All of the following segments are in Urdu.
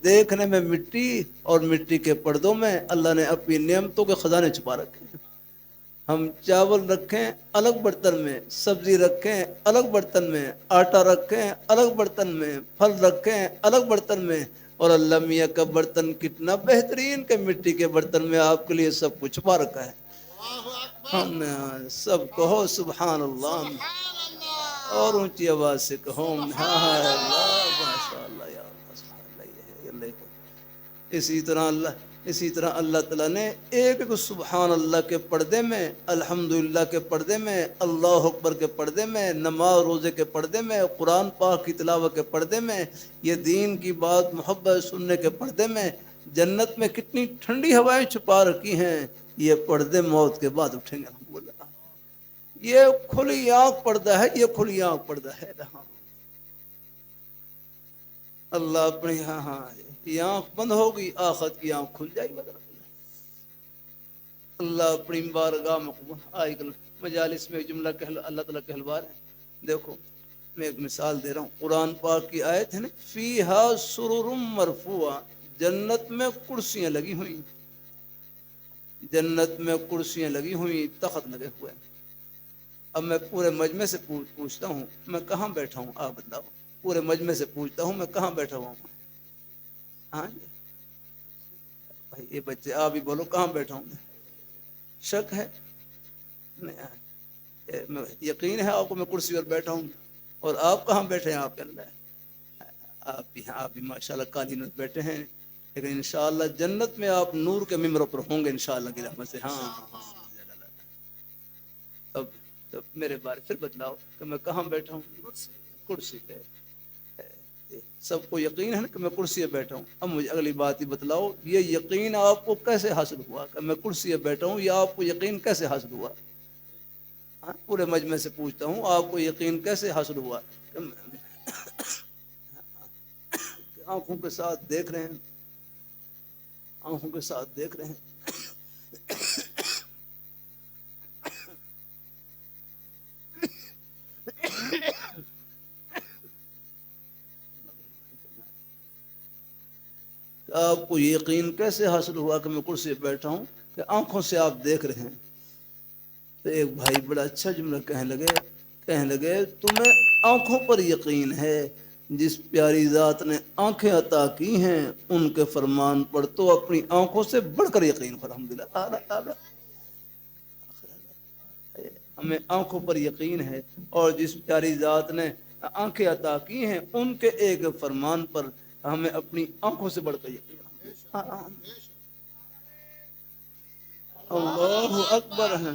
دیکھنے میں مٹی اور مٹی کے پردوں میں اللہ نے اپنی نعمتوں کے خزانے چھپا رکھے ہیں۔ ہم چاول رکھیں الگ برتن میں، سبزی رکھیں الگ برتن میں، آٹا رکھیں الگ برتن میں، پھل رکھیں الگ برتن میں، اور اللہ میاں کا برتن کتنا بہترین کہ مٹی کے برتن میں آپ کے لیے سب کچھ چھپا رکھا ہے۔ ہم نے سب کہو سبحان اللہ، اور اونچی آواز سے کہو ہاں ہاں اللہ ماشاء اللہ یا اللہ سبحان اللہ، یہ ہے اللہ کو۔ اسی طرح اللہ تعالیٰ نے ایک ایک سبحان اللہ کے پردے میں، الحمدللہ کے پردے میں، اللہ اکبر کے پردے میں، نماز روزے کے پردے میں، قرآن پاک کی تلاوت کے پردے میں، یہ دین کی بات محبت سننے کے پردے میں، جنت میں کتنی ٹھنڈی ہوائیں چھپا رکھی ہیں، یہ پردے موت کے بعد اٹھیں گے الحمدللہ۔ یہ کھلی آنکھ پردہ ہے، یہ کھلی آنکھ پردہ ہے۔ اللہ اپنے ہاں ہاں یہ آنکھ بند ہوگی، آخرت کی آنکھ کھل جائے گی۔ اللہ اپنی بارگاہ میں آئے گا مجالس میں جملہ اللہ تعالیٰ کہلوا رہے ہیں۔ دیکھو میں ایک مثال دے رہا ہوں، قرآن پاک کی آیت ہے نا، فیہا سرر مرفوعہ، جنت میں کرسیاں لگی ہوئی، جنت میں کرسیاں لگی ہوئی، تخت لگے ہوئے۔ اب میں پورے مجمع سے پوچھتا ہوں میں کہاں بیٹھا ہوں، آپ بتاؤ۔ پورے مجمع سے پوچھتا ہوں میں کہاں بیٹھا ہوا ہوں؟ ہاں بھائی یہ بچے آپ ہی بولو کہاں بیٹھا ہوں میں؟ شک ہے؟ یقین ہے آپ کو میں کرسی پر بیٹھا ہوں، اور آپ کہاں بیٹھے ہیں؟ آپ کے اللہ آپ بھی ماشاء اللہ قالین پر بیٹھے ہیں، لیکن انشاءاللہ جنت میں آپ نور کے ممبروں پر ہوں گے انشاءاللہ کی رحمت سے۔ ہاں تب میرے بارے پھر بتلاؤ کہ میں کہاں بیٹھا ہوں؟ کرسی پہ۔ سب کو یقین ہے نا کہ میں کرسی پہ بیٹھا ہوں۔ اب مجھے اگلی بات ہی بتلاؤ، یہ یقین آپ کو کیسے حاصل ہوا کہ میں کرسی پہ بیٹھا ہوں؟ یہ آپ کو یقین کیسے حاصل ہوا؟ پورے مجمع سے پوچھتا ہوں آپ کو یقین کیسے حاصل ہوا کہ آنکھوں کے ساتھ دیکھ رہے ہیں، آنکھوں کے ساتھ دیکھ رہے ہیں۔ کہ آپ کو یقین کیسے حاصل ہوا کہ میں کرسی پہ بیٹھا ہوں کہ آنکھوں سے آپ دیکھ رہے ہیں؟ تو ایک بھائی بڑا اچھا جملہ کہنے لگے تمہیں آنکھوں پر یقین ہے، جس پیاری ذات نے آنکھیں عطا کی ہیں ان کے فرمان پر تو اپنی آنکھوں سے بڑھ کر یقین ہو۔ الحمدللہ ہمیں آنکھوں پر یقین ہے، اور جس پیاری ذات نے آنکھیں عطا کی ہیں ان کے ایک فرمان پر ہمیں اپنی آنکھوں سے بڑھ کر یقین ہے۔ اللہ اکبر ہے،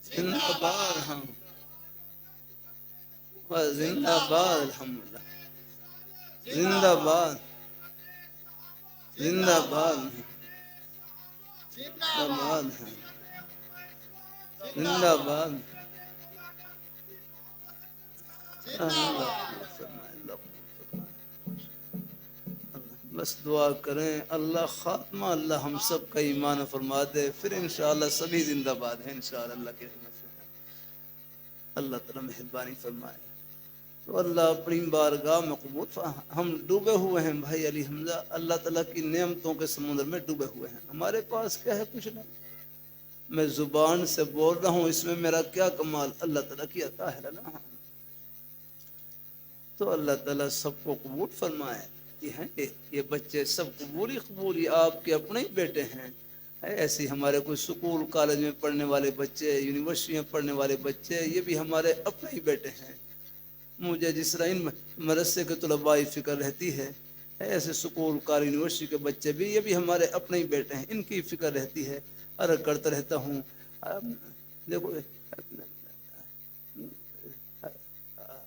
زندہ باد ہم، زندہ باد الحمدللہ، زندہ باد، زندہ باد، زندہ باد ہے، زندہ باد۔ بس دعا کریں اللہ خاتمہ اللہ ہم سب کا ایمان فرما دے، پھر انشاءاللہ سبھی زندہ باد ہیں انشاءاللہ اللہ کے رحمت سے۔ اللہ تعالیٰ مہربانی فرمائے تو اللہ اپنی بارگاہ میں قبول۔ ہم ڈوبے ہوئے ہیں بھائی علی حمزہ، اللہ تعالیٰ کی نعمتوں کے سمندر میں ڈوبے ہوئے ہیں، ہمارے پاس کیا ہے؟ کچھ نہیں۔ میں زبان سے بول رہا ہوں، اس میں میرا کیا کمال؟ اللہ تعالیٰ کی عطا ہے نا۔ تو اللہ تعالیٰ سب کو قبول فرمائے۔ یہ بچے سب قبولی آپ کے اپنے ہی بیٹے ہیں۔ ایسے ہمارے کوئی سکول کالج میں پڑھنے والے بچے، یونیورسٹی میں پڑھنے والے بچے، یہ بھی ہمارے اپنے ہی بیٹے ہیں۔ مجھے جس طرح ان مدرسے کے طلباء فکر رہتی ہے، ایسے سکول کالج یونیورسٹی کے بچے بھی، یہ بھی ہمارے اپنے ہی بیٹے ہیں، ان کی فکر رہتی ہے۔ عرض کرتا رہتا ہوں دیکھو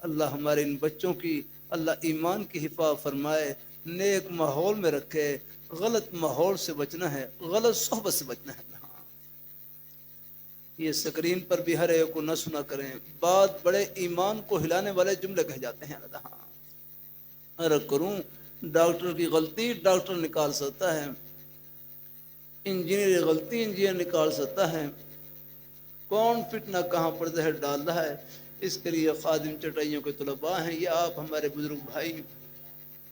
اللہ ہمارے ان بچوں کی اللہ ایمان کی حفاظت فرمائے، نیک ماحول میں رکھے۔ غلط ماحول سے بچنا ہے، غلط صحبت سے بچنا ہے۔ یہ سکرین پر بھی ہر ایک کو نہ سنا کریں، بات بڑے ایمان کو ہلانے والے جملے کہے جاتے ہیں۔ عرض کروں ڈاکٹر کی غلطی ڈاکٹر نکال سکتا ہے، انجینئر کی غلطی انجینئر نکال سکتا ہے، کون فتنہ کہاں پر زہر ڈال رہا ہے، اس کے لیے خادم چٹائیوں کے طلباء ہیں، یہ آپ ہمارے بزرگ بھائی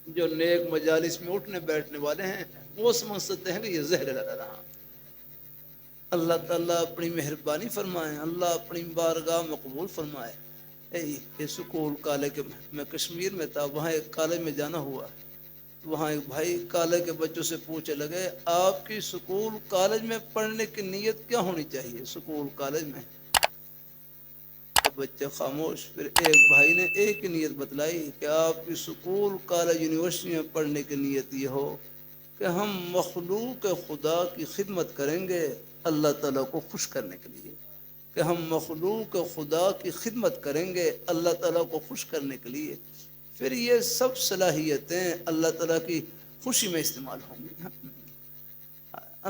جو نیک مجالس میں اٹھنے بیٹھنے والے ہیں وہ سمجھتے ہیں کہ یہ زہر لگا رہا. اللہ تعالیٰ اپنی مہربانی فرمائے, اللہ اپنی بارگاہ مقبول فرمائے. یہ سکول کالج میں کشمیر میں تھا, وہاں ایک کالج میں جانا ہوا. وہاں ایک بھائی کالج کے بچوں سے پوچھنے لگے آپ کی سکول کالج میں پڑھنے کی نیت کیا ہونی چاہیے. سکول کالج میں بچے خاموش. پھر ایک بھائی نے ایک ہی نیت بتلائی کہ آپ کی سکول کالج یونیورسٹی میں پڑھنے کی نیت یہ ہو کہ ہم مخلوق خدا کی خدمت کریں گے اللہ تعالیٰ کو خوش کرنے کے لیے, کہ ہم مخلوق خدا کی خدمت کریں گے اللہ تعالیٰ کو خوش کرنے کے لیے. پھر یہ سب صلاحیتیں اللہ تعالیٰ کی خوشی میں استعمال ہوں گی.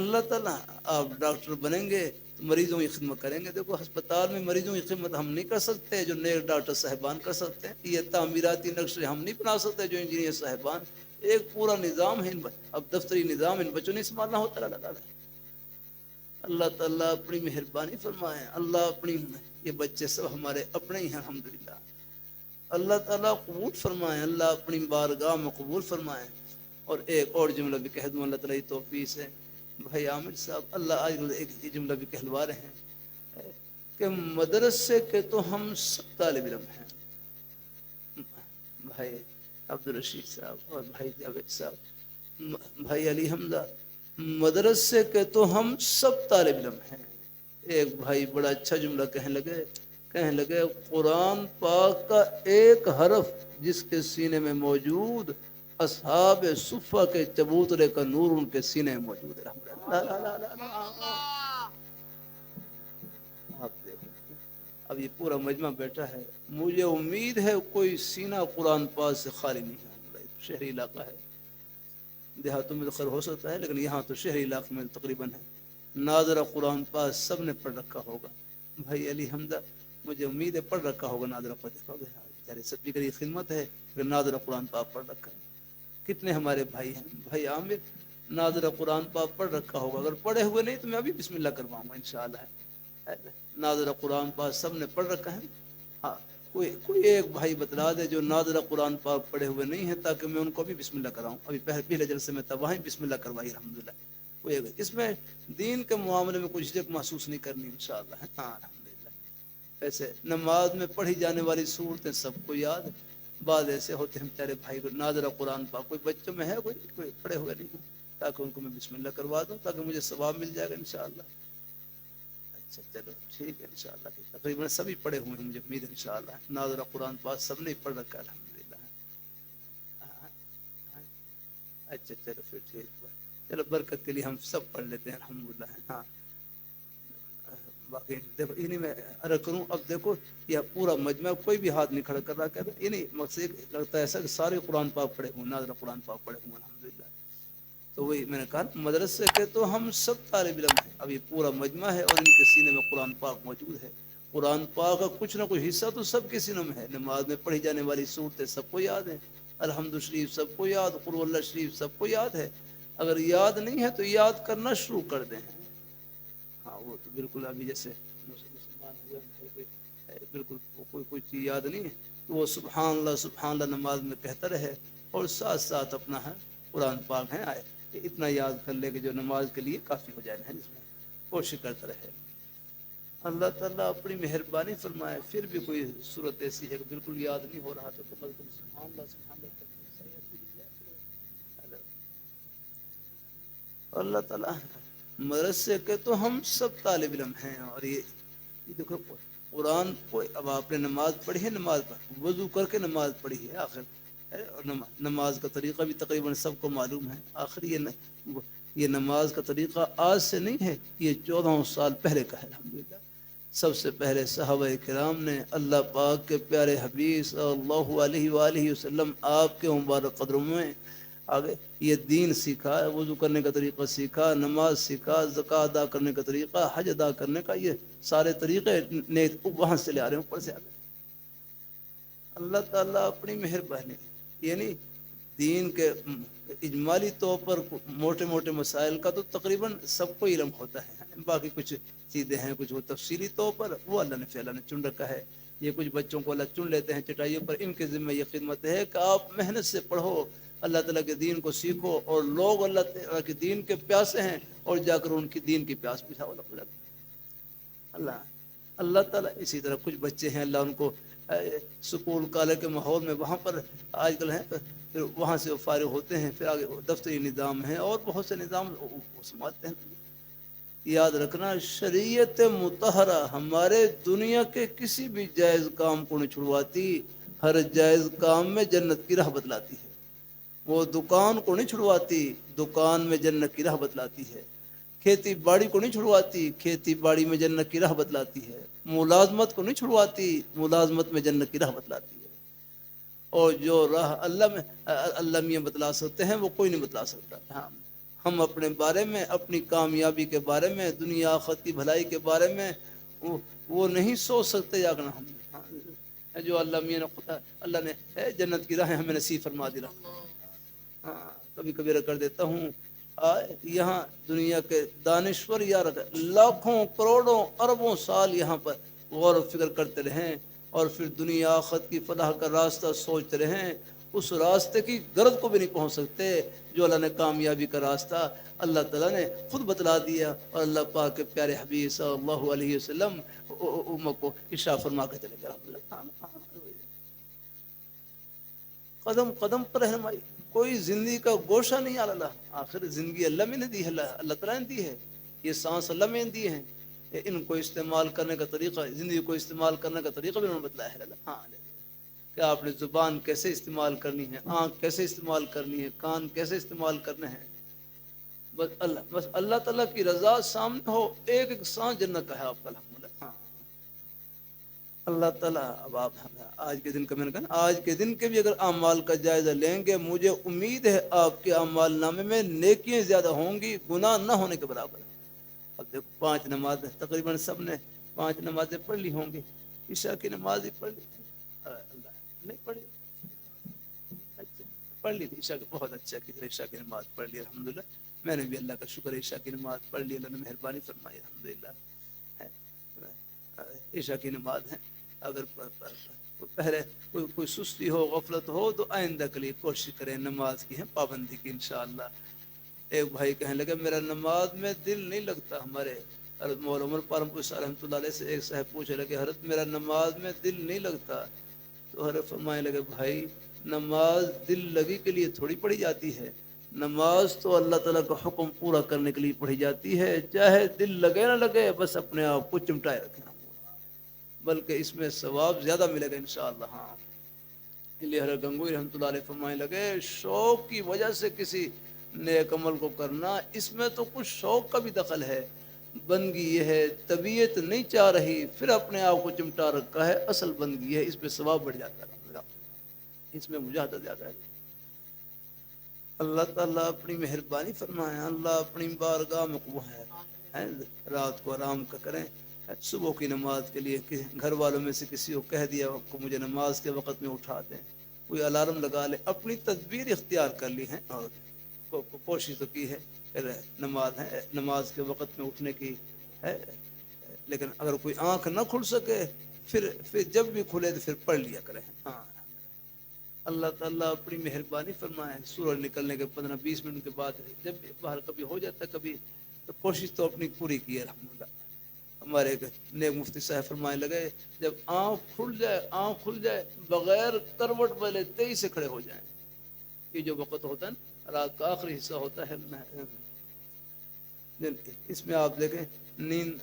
اللہ تعالیٰ آپ ڈاکٹر بنیں گے تو مریضوں کی خدمت کریں گے. دیکھو ہسپتال میں مریضوں کی خدمت ہم نہیں کر سکتے جو نیک ڈاکٹر صاحبان کر سکتے ہیں. یہ تعمیراتی نقشے ہم نہیں بنا سکتے جو انجینئر صاحبان. ایک پورا نظام ہے, اب دفتری نظام ان بچوں نے سنبھالنا ہوتا ہے. اللہ تعالیٰ اپنی مہربانی فرمائے. اللہ اپنی یہ بچے سب ہمارے اپنے ہی ہیں الحمدللہ. اللہ تعالیٰ قبول فرمائے, اللہ اپنی بارگاہ میں قبول فرمائے. اور ایک اور جملہ بھی کہہ دوں اللہ تعالیٰ کی توفیق سے. بھائی عامر صاحب اللہ آج ایک جملہ بھی کہلوا رہے ہیں کہ مدرسے کے تو ہم سب طالب علم ہیں. بھائی عبدالرشید صاحب اور بھائی جاوید صاحب, بھائی علی حمزہ, مدرسے کے تو ہم سب طالب علم ہیں. ایک بھائی بڑا اچھا جملہ کہنے لگے قرآن پاک کا ایک حرف جس کے سینے میں موجود, اصحاب صفہ کے چبوترے کا نور ان کے سینے میں موجود ہے. آپ دیکھیں اب یہ پورا مجمع بیٹھا ہے, مجھے امید ہے کوئی سینہ قرآن پاک سے خالی نہیں ہے. شہری علاقہ ہے, دیہاتوں میں تو خیر ہو سکتا ہے لیکن یہاں تو شہری علاقے میں تقریباً ہے. ناظرہ قرآن پاک سب نے پڑھ رکھا ہوگا. بھائی علی حمزہ مجھے امید ہے پڑھ رکھا ہوگا ناظرہ پڑھ رکھا ہوگا. بیچارے سب کی کری خدمت ہے لیکن ناظرہ قرآن پاک پڑھ رکھا ہے. کتنے ہمارے بھائی ہیں. بھائی عامر ناظرہ قرآن پاک پڑھ رکھا ہوگا, اگر پڑھے ہوئے نہیں تو میں ابھی بسم اللہ کرواؤں گا انشاءاللہ. ناظرہ قرآن پاک سب نے پڑھ رکھا ہے. ہاں کوئی ایک بھائی بتلا دے جو ناظرہ قرآن پاک پڑھے ہوئے نہیں ہیں تاکہ میں ان کو بھی بسم اللہ کراؤں. ابھی پہلے جلسے میں تھا وہیں بسم اللہ کروائی الحمدللہ. اس میں دین کے معاملے میں کچھ جھجک محسوس نہیں کرنی انشاءاللہ. ہاں الحمدللہ. ایسے نماز میں پڑھی جانے والی صورتیں سب کو یاد, بعض ایسے ہوتے ہیں بیچارے بھائی کو ناظرہ قرآن پاک کوئی بچوں میں ہے کوئی پڑھے ہوئے نہیں, تاکہ ان کو میں بسم اللہ کروا دوں تاکہ مجھے ثواب مل جائے گا انشاءاللہ. اچھا چلو ٹھیک ہے انشاءاللہ. تقریباً سبھی پڑھے ہوئے ہیں مجھے امید ہے انشاءاللہ. ناظرہ قرآن پاک سب نے پڑھ رکھا ہے الحمدللہ. اچھا چلو پھر ٹھیک ہے, چلو برکت کے لیے ہم سب پڑھ لیتے ہیں الحمدللہ. ہاں باقی دیکھو انہیں میں عرض کروں, اب دیکھو یہ پورا مجمع کوئی بھی ہاتھ نہیں کھڑا کر رہا, کہتے ہیں انہیں مقصد لگتا ہے ایسا کہ سارے قرآن پاک پڑھے ہوں, ناظرہ قرآن پاک پڑھے ہوں الحمدللہ. تو وہی میں نے کہا مدرسے کے تو ہم سب طالب علم ہیں. اب یہ پورا مجمع ہے اور ان کے سینے میں قرآن پاک موجود ہے. قرآن پاک کا کچھ نہ کچھ حصہ تو سب کے سینوں میں ہے. نماز میں پڑھی جانے والی صورتیں سب کو یاد ہیں, الحمد شریف سب کو یاد, قل اللہ شریف سب کو یاد ہے. اگر یاد نہیں ہے تو یاد کرنا شروع کر دیں. ہاں وہ تو بالکل ابھی جیسے مسلمان ہوئے بالکل کوئی چیز یاد نہیں ہے تو وہ سبحان اللہ نماز میں کہتا رہے اور ساتھ ساتھ اپنا ہے قرآن پاک ہے آئے کہ اتنا یاد کر لے کہ جو نماز کے لیے کافی ہو جائے. جس میں کوشش کرتا رہے. اللہ تعالیٰ اپنی مہربانی فرمائے. پھر بھی کوئی صورت ایسی ہے کہ بالکل یاد نہیں ہو رہا تو کم از کم سبحان اللہ اللہ تعالیٰ. مدرسے کے تو ہم سب طالب علم ہیں. اور یہ دیکھو قرآن کو اب آپ نے نماز پڑھی ہے, نماز وضو کر کے نماز پڑھی ہے آخر, نماز کا طریقہ بھی تقریباً سب کو معلوم ہے. آخر یہ نماز کا طریقہ آج سے نہیں ہے, یہ 14 سال پہلے کا ہے الحمدللہ. سب سے پہلے صحابہ کرام نے اللہ پاک کے پیارے حبیب صلی اللہ علیہ وآلہ وسلم آپ کے مبارک قدموں میں آگے یہ دین سیکھا, وضو کرنے کا طریقہ سیکھا, نماز سیکھا, زکوٰۃ ادا کرنے کا طریقہ, حج ادا کرنے کا, یہ سارے طریقے وہاں سے لے آ رہے ہیں, اوپر سے آ رہے ہیں. اللہ تعالیٰ اپنی مہربانی یعنی دین کے اجمالی طور پر موٹے موٹے مسائل کا تو تقریباً سب کو علم ہوتا ہے. باقی کچھ چیزیں ہیں کچھ وہ تفصیلی طور پر وہ اللہ نے چن رکھا ہے. یہ کچھ بچوں کو اللہ چن لیتے ہیں چٹائیوں پر, ان کے ذمہ یہ خدمت ہے کہ آپ محنت سے پڑھو, اللہ تعالیٰ کے دین کو سیکھو، اور لوگ اللہ تعالیٰ کے دین کے پیاسے ہیں، اور جا کر ان کی دین کی پیاس بجھاؤ اللہ اللہ تعالیٰ۔ اسی طرح کچھ بچے ہیں اللہ ان کو سکول کالج کے ماحول میں وہاں پر آج کل ہیں، پھر وہاں سے وہ فارغ ہوتے ہیں، پھر آگے دفتری نظام ہے اور بہت سے نظام سنبھالتے ہیں۔ یاد رکھنا شریعت مطہرہ ہمارے دنیا کے کسی بھی جائز کام کو نہیں چھڑواتی، ہر جائز کام میں جنت کی راہ بتلاتی ہے۔ وہ دکان کو نہیں چھڑواتی، دکان میں جنت کی راہ بتلاتی ہے۔ کھیتی باڑی کو نہیں چھڑواتی، کھیتی باڑی میں جنت کی راہ بتلاتی ہے۔ ملازمت کو نہیں چھڑواتی، ملازمت میں جنت کی راہ بتلاتی ہے۔ اور جو راہ اللہ میاں بتلا سکتے ہیں وہ کوئی نہیں بتلا سکتا۔ ہاں ہم اپنے بارے میں، اپنی کامیابی کے بارے میں، دنیا آخرت کی بھلائی کے بارے میں وہ نہیں سوچ سکتے، یا کہ ہم جو اللہ میاں نے اللہ نے جنت کی راہیں ہمیں نصیب فرما دی۔ ہاں کبھی کبھی کر دیتا ہوں، یہاں دنیا کے دانشور یار لاکھوں کروڑوں اربوں سال یہاں پر غور و فکر کرتے رہیں، اور پھر دنیا آخرت کی فلاح کا راستہ سوچتے رہیں، اس راستے کی گرد کو بھی نہیں پہنچ سکتے جو اللہ نے کامیابی کا راستہ اللہ تعالیٰ نے خود بتلا دیا، اور اللہ پاک کے پیارے حبیب صلی اللہ علیہ وسلم امت کو ارشاد فرما کے چلے گئے۔ قدم قدم پر رہنمائی، کوئی زندگی کا گوشہ نہیں اللہ، آخر زندگی اللہ میں نے دی ہے، اللہ تعالیٰ نے دی ہے، یہ سانس اللہ میں نے دی ہے، ان کو استعمال کرنے کا طریقہ، زندگی کو استعمال کرنے کا طریقہ بھی انہوں نے بتلایا ہے اللہ۔ ہاں کہ آپ نے زبان کیسے استعمال کرنی ہے، آنکھ کیسے استعمال کرنی ہے، کان کیسے استعمال کرنے ہیں، بس اللہ تعالیٰ کی رضا سامنے ہو، ایک ایک سانس جنت کا ہے آپ کا الحمدللہ۔ ہاں اللہ تعالیٰ اب آپ آج کے دن کا میں نے کہا آج کے دن کے بھی اگر اعمال کا جائزہ لیں گے، مجھے امید ہے آپ کے اعمال نامے میں نیکیاں زیادہ ہوں گی، گناہ نہ ہونے کے برابر۔ اب دیکھو 5 نمازیں تقریباً سب نے 5 نمازیں پڑھ لی ہوں گی، عشاء کی نماز ہی پڑھ لی تھی، اللہ نہیں پڑھی، اچھا پڑھ لی تھی عشاء کی، بہت اچھا کی عشاء کی نماز پڑھ لی الحمدللہ۔ میں نے بھی اللہ کا شکر ہے عشاء کی نماز پڑھ لی، اللہ نے مہربانی فرمائی الحمدللہ۔ عشاء کی نماز ہے، اگر پہلے کوئی سستی ہو، غفلت ہو، تو آئندہ کے لیے کوشش کریں نماز کی ہے پابندی کی انشاءاللہ۔ ایک بھائی کہنے لگے میرا نماز میں دل نہیں لگتا، ہمارے حضرت مولانا عمر پالم پور رحمۃ اللہ علیہ سے ایک صاحب پوچھے لگے حضرت میرا نماز میں دل نہیں لگتا، تو حضرت فرمائے لگے بھائی نماز دل لگی کے لیے تھوڑی پڑھی جاتی ہے، نماز تو اللہ تعالیٰ کا حکم پورا کرنے کے لیے پڑھی جاتی ہے، چاہے دل لگے نہ لگے، بس اپنے آپ کو چمٹائے رکھیں، بلکہ اس میں ثواب زیادہ ملے گا انشاءاللہ۔ ہاں لیے حضرت گنگوئی رحمۃ اللہ علیہ فرمانے لگے شوق کی وجہ سے کسی نیک عمل کو کرنا، اس میں تو کچھ شوق کا بھی دخل ہے، بندگی یہ ہے طبیعت نہیں چاہ رہی پھر اپنے آپ کو چمٹا رکھا ہے، اصل بندگی ہے، اس پہ ثواب بڑھ جاتا ہے، اس میں مجاہدہ زیادہ ہے۔ اللہ تعالیٰ اپنی مہربانی فرمائے، اللہ اپنی بارگاہ میں وہ ہے، رات کو آرام کا کریں، صبح کی نماز کے لیے گھر والوں میں سے کسی کو کہہ دیا کہ مجھے نماز کے وقت میں اٹھا دیں، کوئی الارم لگا لے، اپنی تدبیر اختیار کر لی ہے، اور کوشش تو کی ہے نماز کے وقت میں اٹھنے کی ہے، لیکن اگر کوئی آنکھ نہ کھل سکے پھر جب بھی کھلے تو پھر پڑھ لیا کریں۔ ہاں اللہ تعالیٰ اپنی مہربانی فرمائے، سورج نکلنے کے 15-20 منٹ کے بعد جب بھی باہر کبھی ہو جاتا ہے کبھی، تو کوشش تو اپنی پوری کی ہے الحمدللہ۔ ہمارے ایک نیک مفتی صاحب فرمانے لگے جب آنکھ کھل جائے بغیر کروٹ والے تیزی سے کھڑے ہو جائیں، یہ جو وقت ہوتا ہے نا رات کا آخری حصہ ہوتا ہے، اس میں آپ دیکھیں نیند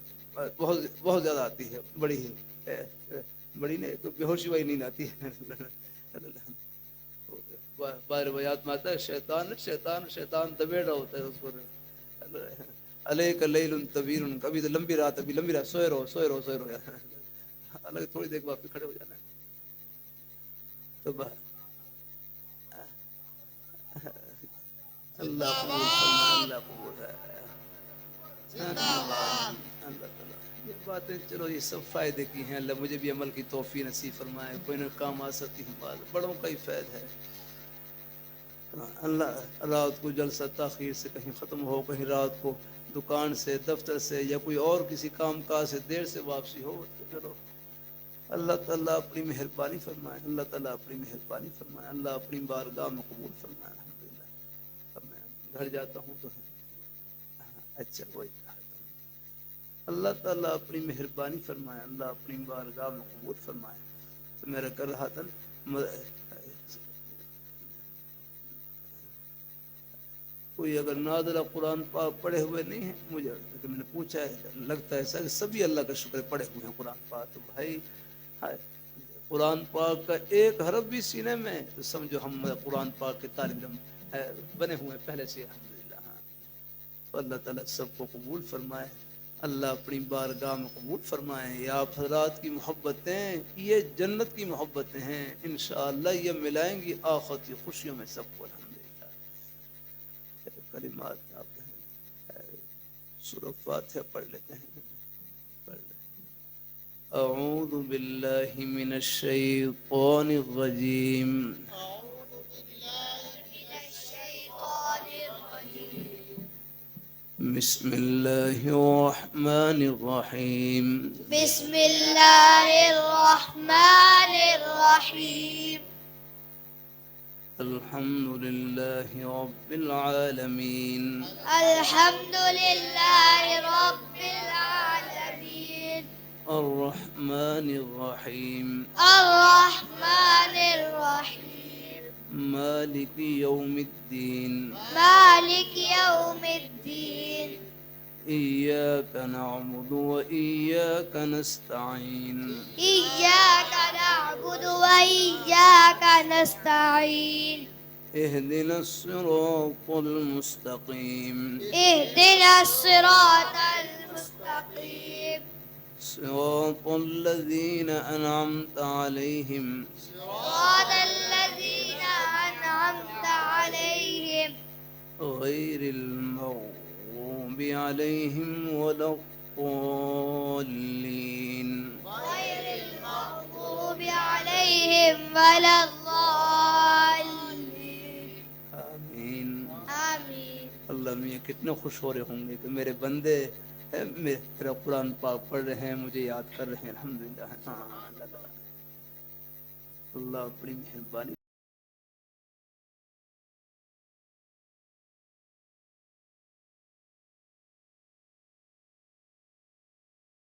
بہت زیادہ آتی ہے، بڑی نہیں بے ہوشی والی نیند آتی ہے، بار روایات میں آتا ہے شیطان دبیڑ رہا ہوتا ہے اس پر، علیک لیل طویل، کبھی تو لمبی رات، ابھی لمبی رات، سوئے رہو الگ تھوڑی دیر بعد کھڑے ہو جانا ہے، تو اللہ قبول فرمائے، اللہ قبول ہے، اللہ تعالیٰ یہ باتیں چلو یہ سب فائدے کی ہیں، اللہ مجھے بھی عمل کی توفیق نصیب فرمائے، کوئی نہ کام آ سکتی ہوں بات بڑوں کا ہی فائد ہے۔ اللہ رات کو جلسہ تاخیر سے کہیں ختم ہو، کہیں رات کو دکان سے، دفتر سے، یا کوئی اور کسی کام کاج سے دیر سے واپسی ہو، تو چلو اللہ تعالیٰ اپنی مہربانی فرمائے، اللہ تعالیٰ اپنی مہربانی فرمائے، اللہ اپنی بارگاہ میں قبول فرمائے۔ گھر جاتا ہوں تو اچھا وہی اللہ تعالیٰ اپنی مہربانی فرمائے، اللہ اپنی بارگاہ میں قبول فرمائے۔ تو میرا کر رہا تھا کوئی اگر نادرہ قرآن پاک پڑھے ہوئے نہیں ہیں مجھے، میں نے پوچھا ہے لگتا ہے ایسا کہ سبھی اللہ کا شکر پڑھے ہوئے ہیں قرآن پاک۔ تو بھائی قرآن پاک کا ایک حرف بھی سینے میں تو سمجھو ہم قرآن پاک کے طالب علم بنے ہوئے ہیں پہلے سے الحمدللہ۔ ہاں تو اللہ تعالیٰ سب کو قبول فرمائے، اللہ اپنی بارگاہ میں قبول فرمائے۔ یہ آپ حضرات کی محبتیں یہ جنت کی محبتیں ہیں، انشاءاللہ یہ ملائیں گی آخرت کی خوشیوں میں سب کو الحمدللہ۔ کلمات آپ سورہ فاتحہ پڑھ لیتے ہیں۔ اعوذ باللہ من الشیطان الرجیم، بسم اللہ الرحمن الرحیم، بسم اللہ الرحمن الرحیم، الحمد للہ رب العالمین، الحمد للہ رب العالمین، الرحمن الرحیم، الرحمن الرحیم، مالک یوم الدین، مالک یوم الدین، إياك نعبد وإياك نستعين، إياك نعبد وإياك نستعين، اهدنا الصراط المستقيم، اهدنا الصراط المستقيم، صراط الذين أنعمت عليهم صراط الذين أنعمت عليهم غير المغضوب عليهم ولا الضالين، غير المغضوب عليهم ولا الضالين، آمین۔ آمین۔ اللہ میاں کتنے خوش ہو رہے ہوں گے کہ میرے بندے میرا قرآن پاک پڑھ رہے ہیں، مجھے یاد کر رہے ہیں الحمدللہ۔ اللہ اپنی مہربانی